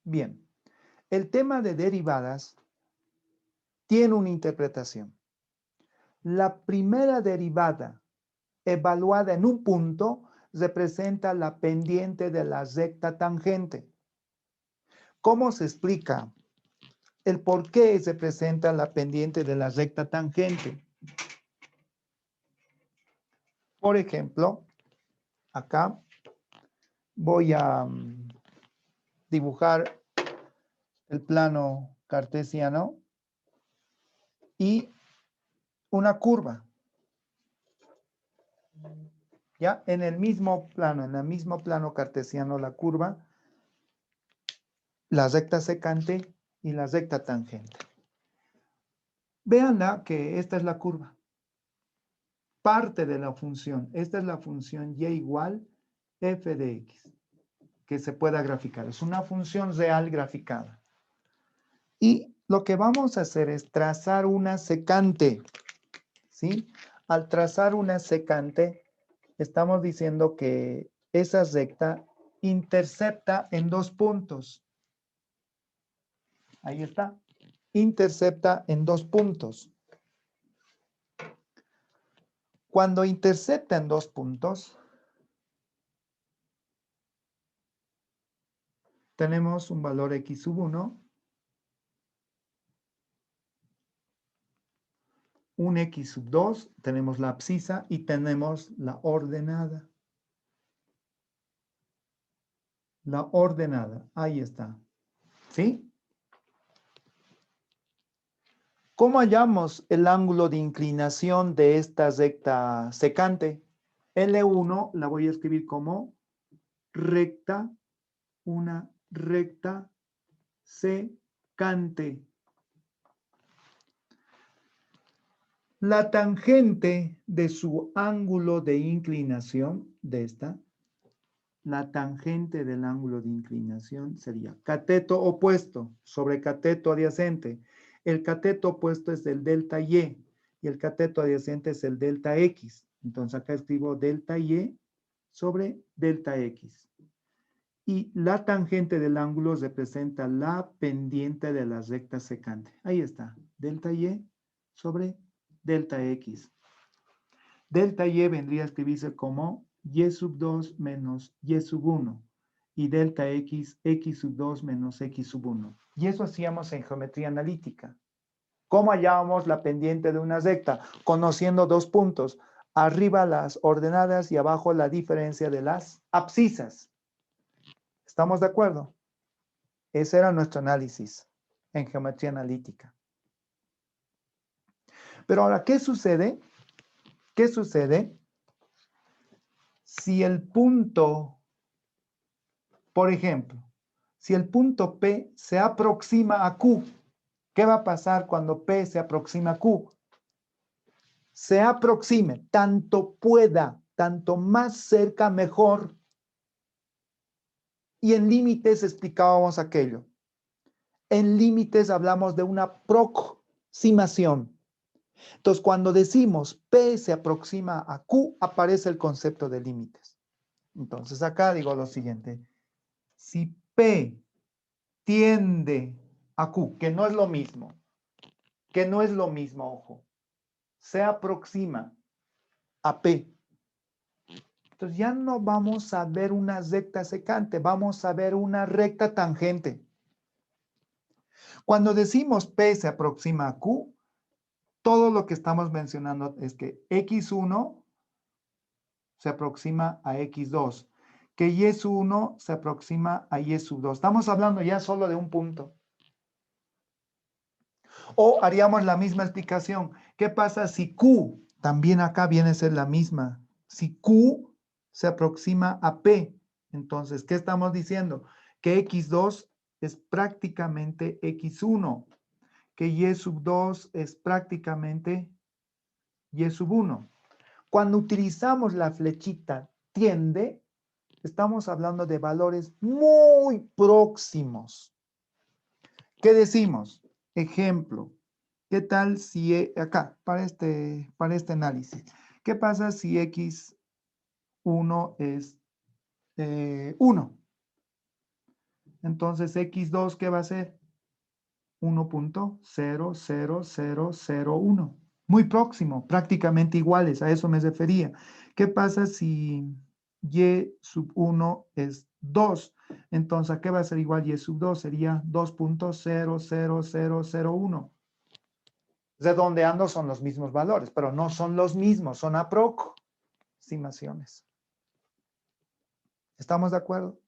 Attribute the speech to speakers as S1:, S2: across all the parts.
S1: Bien, el tema de derivadas tiene una interpretación. La primera derivada evaluada en un punto representa la pendiente de la recta tangente. ¿Cómo se explica el por qué se presenta la pendiente de la recta tangente? Por ejemplo, acá voy a dibujar el plano cartesiano y una curva. ¿Ya? En el mismo plano cartesiano, la curva, la recta secante y la recta tangente. Veanla que esta es la curva. Parte de la función. Esta es la función y igual f de x, que se pueda graficar. Es una función real graficada. Y lo que vamos a hacer es trazar una secante, ¿sí? Al trazar una secante, estamos diciendo que esa recta intercepta en 2 puntos. Ahí está. Intercepta en 2 puntos. Cuando intercepta en 2 puntos, tenemos un valor x sub 1, un x sub 2, tenemos la abscisa y tenemos la ordenada. La ordenada, ahí está. ¿Sí? ¿Cómo hallamos el ángulo de inclinación de esta recta secante? L1 la voy a escribir como recta, una recta secante. La tangente de su ángulo de inclinación, de esta, la tangente del ángulo de inclinación sería cateto opuesto sobre cateto adyacente. El cateto opuesto es el delta y el cateto adyacente es el delta x. Entonces acá escribo delta y sobre delta x. Y la tangente del ángulo representa la pendiente de la recta secante. Ahí está, delta y sobre delta x. Delta y vendría a escribirse como y sub 2 menos y sub 1. Y delta x, x sub 2 menos x sub 1. Y eso hacíamos en geometría analítica. ¿Cómo hallábamos la pendiente de una recta? Conociendo 2 puntos. Arriba las ordenadas y abajo la diferencia de las abscisas. ¿Estamos de acuerdo? Ese era nuestro análisis en geometría analítica. Pero ahora, ¿qué sucede? ¿Qué sucede si el punto, por ejemplo, si el punto P se aproxima a Q? ¿Qué va a pasar cuando P se aproxima a Q? Se aproxime, tanto pueda, tanto más cerca, mejor. Y en límites explicábamos aquello. En límites hablamos de una aproximación. Entonces, cuando decimos P se aproxima a Q, aparece el concepto de límites. Entonces, acá digo lo siguiente. Si P tiende a Q, que no es lo mismo, ojo, se aproxima a P. Entonces, ya no vamos a ver una recta secante, vamos a ver una recta tangente. Cuando decimos P se aproxima a Q, todo lo que estamos mencionando es que X1 se aproxima a X2, que Y sub 1 se aproxima a Y sub 2. Estamos hablando ya solo de un punto. O haríamos la misma explicación. ¿Qué pasa si Q, también acá viene a ser la misma? Si Q se aproxima a P, entonces, ¿qué estamos diciendo? Que X2 es prácticamente X1, que Y sub 2 es prácticamente Y sub 1. Cuando utilizamos la flechita tiende, estamos hablando de valores muy próximos. ¿Qué decimos? Ejemplo, ¿qué tal si acá, para este análisis, qué pasa si X1 es 1? Entonces, x2, ¿qué va a ser? 1.00001. Muy próximo, prácticamente iguales, a eso me refería. ¿Qué pasa si y sub 1 es 2? Entonces, ¿a qué va a ser igual y sub 2? Sería 2.00001. Redondeando son los mismos valores, pero no son los mismos, son aproximaciones. ¿Estamos de acuerdo?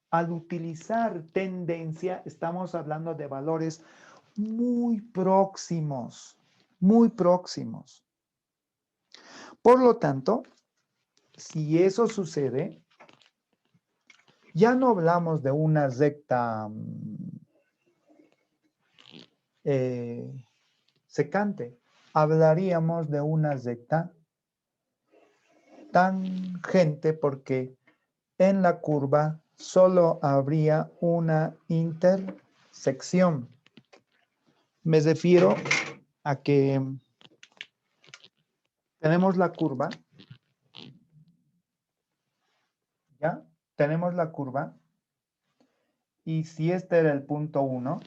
S1: Al utilizar tendencia, estamos hablando de valores muy próximos, muy próximos. Por lo tanto, si eso sucede, ya no hablamos de una recta secante, hablaríamos de una recta tangente porque en la curva solo habría una intersección. Me refiero a que tenemos la curva, ¿ya? Tenemos la curva y si este era el punto 1,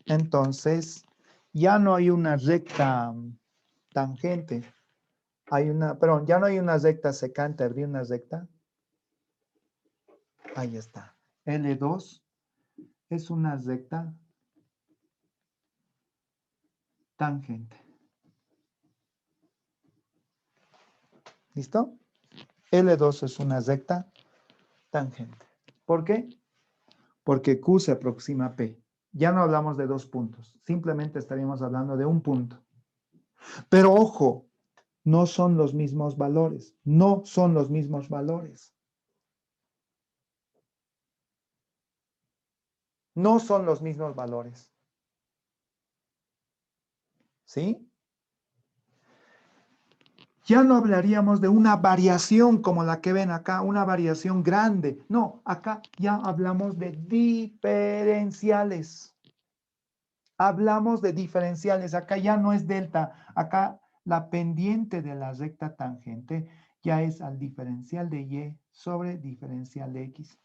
S1: entonces ya no hay una recta tangente. Perdón, ya no hay una recta secante, habría una recta. Ahí está. L2 es una recta tangente. ¿Listo? L2 es una recta tangente. ¿Por qué? Porque Q se aproxima a P. Ya no hablamos de dos puntos, simplemente estaríamos hablando de un punto. Pero ojo, no son los mismos valores, no son los mismos valores. No son los mismos valores. ¿Sí? Ya no hablaríamos de una variación como la que ven acá, una variación grande. No, acá ya hablamos de diferenciales. Hablamos de diferenciales. Acá ya no es delta. Acá la pendiente de la recta tangente ya es al diferencial de y sobre diferencial de x.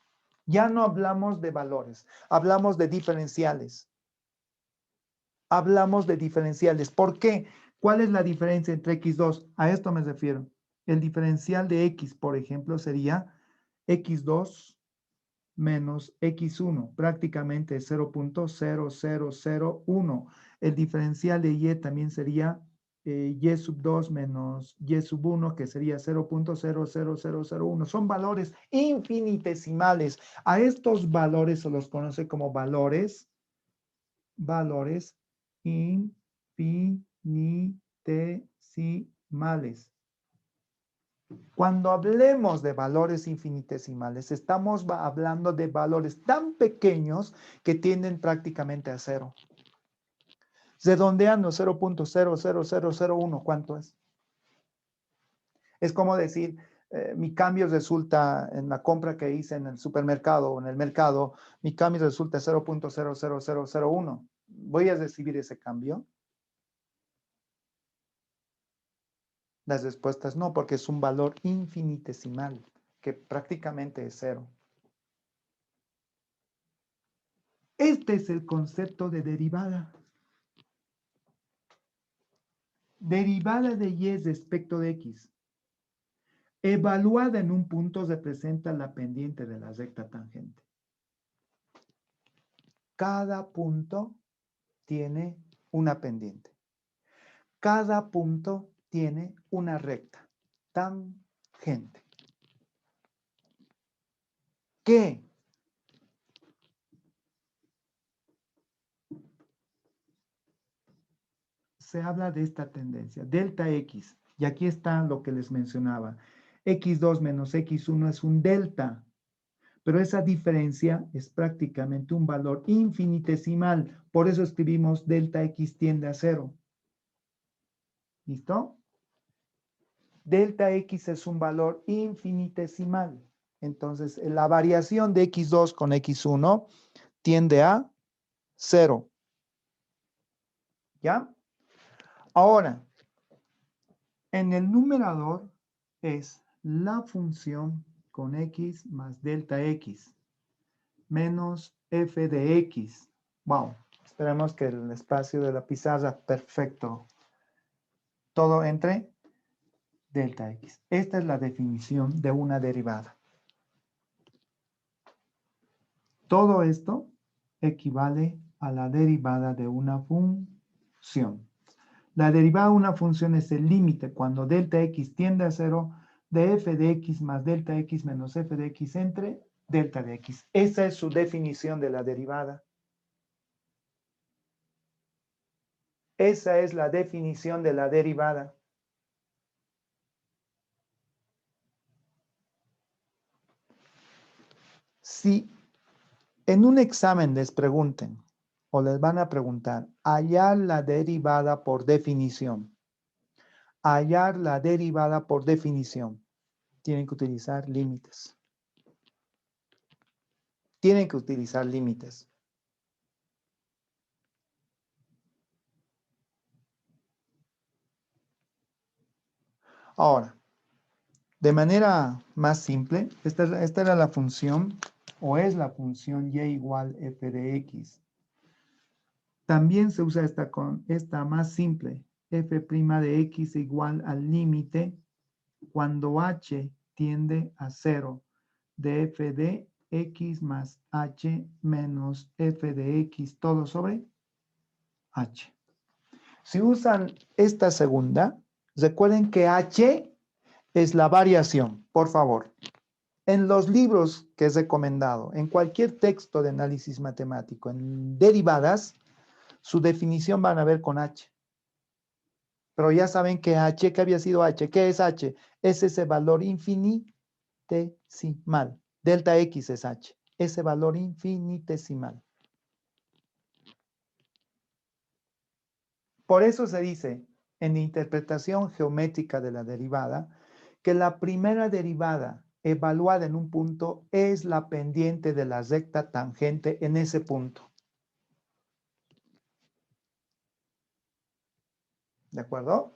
S1: Ya no hablamos de valores. Hablamos de diferenciales. Hablamos de diferenciales. ¿Por qué? ¿Cuál es la diferencia entre x2? A esto me refiero. El diferencial de x, por ejemplo, sería x2 menos x1, prácticamente 0.0001. El diferencial de y también sería y sub 2 menos y sub 1, que sería 0.00001. Son valores infinitesimales. A estos valores se los conoce como valores infinitesimales. Cuando hablemos de valores infinitesimales, estamos hablando de valores tan pequeños que tienden prácticamente a cero. Redondeando 0.00001, ¿cuánto es? Es como decir, mi cambio resulta en la compra que hice en el supermercado o en el mercado, mi cambio resulta 0.00001. ¿Voy a recibir ese cambio? Las respuestas no, porque es un valor infinitesimal, que prácticamente es cero. Este es el concepto de derivada. Derivada de y respecto de x. Evaluada en un punto representa la pendiente de la recta tangente. Cada punto tiene una pendiente. Cada punto tiene una recta tangente. ¿Qué? Se habla de esta tendencia, delta x, y aquí está lo que les mencionaba. x2 menos x1 es un delta, pero esa diferencia es prácticamente un valor infinitesimal, por eso escribimos delta x tiende a cero. ¿Listo? Delta x es un valor infinitesimal. Entonces, la variación de x2 con x1 tiende a 0. ¿Ya? Ahora, en el numerador es la función con x más delta x menos f de x. Wow, esperemos que el espacio de la pizarra, perfecto. Todo entre delta x. Esta es la definición de una derivada. Todo esto equivale a la derivada de una función. La derivada de una función es el límite cuando delta x tiende a 0 de f de x más delta x menos f de x entre delta de x. Esa es su definición de la derivada. Esa es la definición de la derivada. Si en un examen les pregunten o les van a preguntar, hallar la derivada por definición. Hallar la derivada por definición. Tienen que utilizar límites. Tienen que utilizar límites. Ahora, de manera más simple, esta era la función, o es la función y igual f de x. También se usa esta más simple, f' de x igual al límite cuando h tiende a 0 de f de x más h menos f de x todo sobre h. Si usan esta segunda, recuerden que h es la variación, por favor. En los libros que he recomendado, en cualquier texto de análisis matemático, en derivadas, su definición van a ver con h. Pero ya saben que h, ¿qué había sido h? ¿Qué es h? Es ese valor infinitesimal. Delta x es h. Ese valor infinitesimal. Por eso se dice en interpretación geométrica de la derivada que la primera derivada evaluada en un punto es la pendiente de la recta tangente en ese punto. ¿De acuerdo?